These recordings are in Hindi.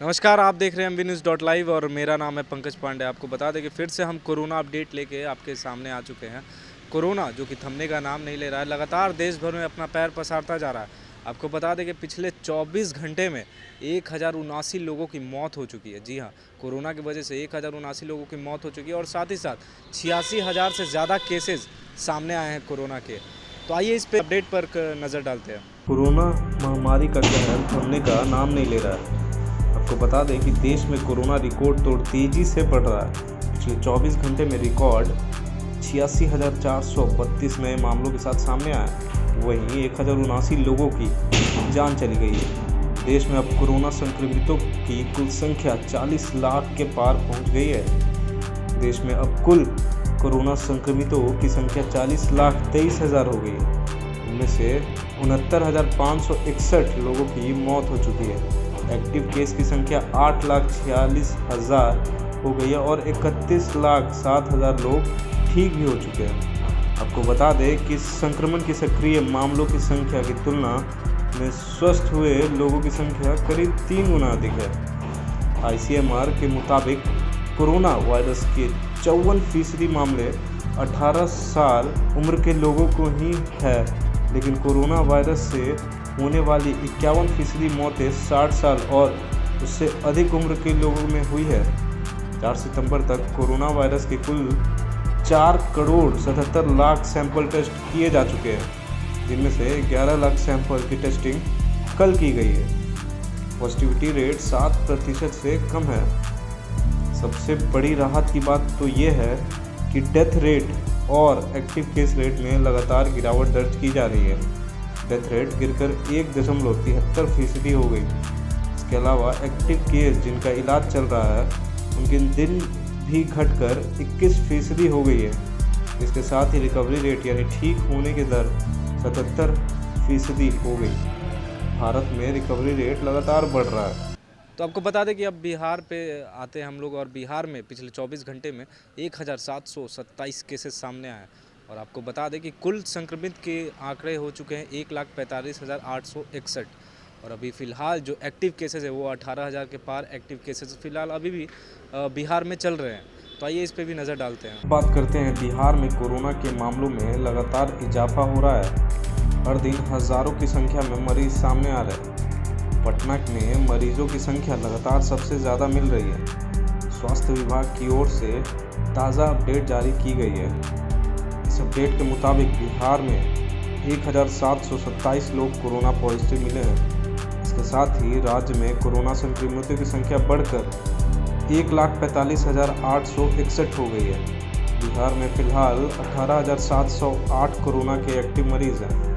नमस्कार, आप देख रहे हैं MVNews.live और मेरा नाम है पंकज पांडे। आपको बता दें कि फिर से हम कोरोना अपडेट लेके आपके सामने आ चुके हैं। कोरोना जो कि थमने का नाम नहीं ले रहा है, लगातार देश भर में अपना पैर पसारता जा रहा है। आपको बता दें कि पिछले 24 घंटे में 1079 लोगों की मौत हो चुकी है। जी हाँ, कोरोना की वजह से 1079 लोगों की मौत हो चुकी है और साथ ही साथ 86,000 से ज़्यादा केसेस सामने आए हैं कोरोना के। तो आइए इस पे अपडेट पर नज़र डालते हैं। कोरोना महामारी का कहर थमने का नाम नहीं ले रहा है। आपको बता दें कि देश में कोरोना रिकॉर्ड तोड़ तेजी से बढ़ रहा है। पिछले 24 घंटे में रिकॉर्ड 86,432 नए मामलों के साथ सामने आया। वहीं 1079 लोगों की जान चली गई है। देश में अब कोरोना संक्रमितों की कुल संख्या 40 लाख के पार पहुंच गई है। देश में अब कुल कोरोना संक्रमितों की संख्या 40,23,000 हो गई है। इनमें से 69,561 लोगों की मौत हो चुकी है। एक्टिव केस की संख्या 8,46,000 हो गई है और 31,07,000 लोग ठीक भी हो चुके हैं। आपको बता दें कि संक्रमण के सक्रिय मामलों की संख्या की तुलना में स्वस्थ हुए लोगों की संख्या करीब 3 गुना अधिक है। ICMR के मुताबिक कोरोना वायरस के 54% मामले 18 साल उम्र के लोगों को ही है, लेकिन कोरोना वायरस से होने वाली 51% मौतें 60 साल और उससे अधिक उम्र के लोगों में हुई है। 4 सितंबर तक कोरोना वायरस के कुल 4,77,00,000 सैंपल टेस्ट किए जा चुके हैं, जिनमें से 11 लाख सैंपल की टेस्टिंग कल की गई है। पॉजिटिविटी रेट 7% से कम है। सबसे बड़ी राहत की बात तो ये है कि डेथ रेट और एक्टिव केस रेट में लगातार गिरावट दर्ज की जा रही है। डेथ रेट गिरकर 1.73% हो गई। इसके अलावा एक्टिव केस जिनका इलाज चल रहा है उनके दिन भी घटकर 21% हो गई है। इसके साथ ही रिकवरी रेट यानी ठीक होने की दर 77% हो गई। भारत में रिकवरी रेट लगातार बढ़ रहा है। तो आपको बता दें कि अब बिहार पे आते हैं हम लोग और बिहार में पिछले 24 घंटे में 1,727 केसेस सामने आए और आपको बता दें कि कुल संक्रमित के आंकड़े हो चुके हैं 1,45,861 और अभी फ़िलहाल जो एक्टिव केसेस है वो 18,000 के पार एक्टिव केसेस फ़िलहाल अभी भी बिहार में चल रहे हैं। तो आइए इस पे भी नज़र डालते हैं। बात करते हैं बिहार में कोरोना के मामलों में लगातार इजाफा हो रहा है। हर दिन हज़ारों की संख्या में मरीज सामने आ रहे हैं। पटना में मरीजों की संख्या लगातार सबसे ज़्यादा मिल रही है। स्वास्थ्य विभाग की ओर से ताज़ा अपडेट जारी की गई है। इस अपडेट के मुताबिक बिहार में 1,727 लोग कोरोना पॉजिटिव मिले हैं। इसके साथ ही राज्य में कोरोना संक्रमितों की संख्या बढ़कर 1,45,861 हो गई है। बिहार में फिलहाल 18,708 कोरोना के एक्टिव मरीज हैं।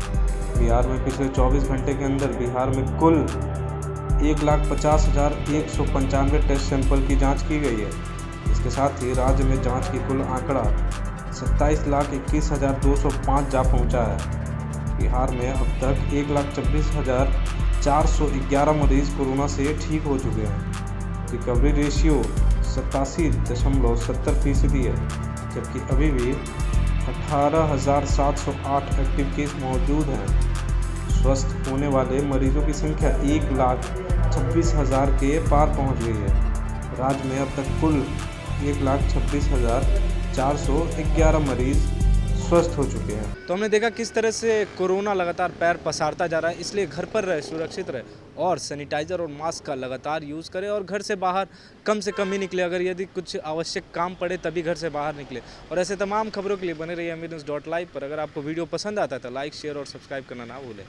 बिहार में पिछले 24 घंटे के अंदर बिहार में कुल 1,50,195 टेस्ट सैंपल की जांच की गई है। इसके साथ ही राज्य में जांच की कुल आंकड़ा 27,21,205 जा पहुंचा है। बिहार में अब तक 1,26,411 मरीज कोरोना से ठीक हो चुके हैं। रिकवरी रेशियो 87.70% है, जबकि अभी भी 18,708 एक्टिव केस मौजूद हैं। स्वस्थ होने वाले मरीजों की संख्या 1,26,000 के पार पहुंच गई है। राज्य में अब तक कुल 1,26,411 मरीज स्वस्थ हो चुके हैं। तो हमने देखा किस तरह से कोरोना लगातार पैर पसारता जा रहा है, इसलिए घर पर रहे, सुरक्षित रहे और सैनिटाइज़र और मास्क का लगातार यूज़ करें और घर से बाहर कम से कम ही निकले। अगर यदि कुछ आवश्यक काम पड़े तभी घर से बाहर निकले। और ऐसे तमाम खबरों के लिए बने रहिए MVNews.live पर। अगर आपको वीडियो पसंद आता है तो लाइक, शेयर और सब्सक्राइब करना ना भूलें।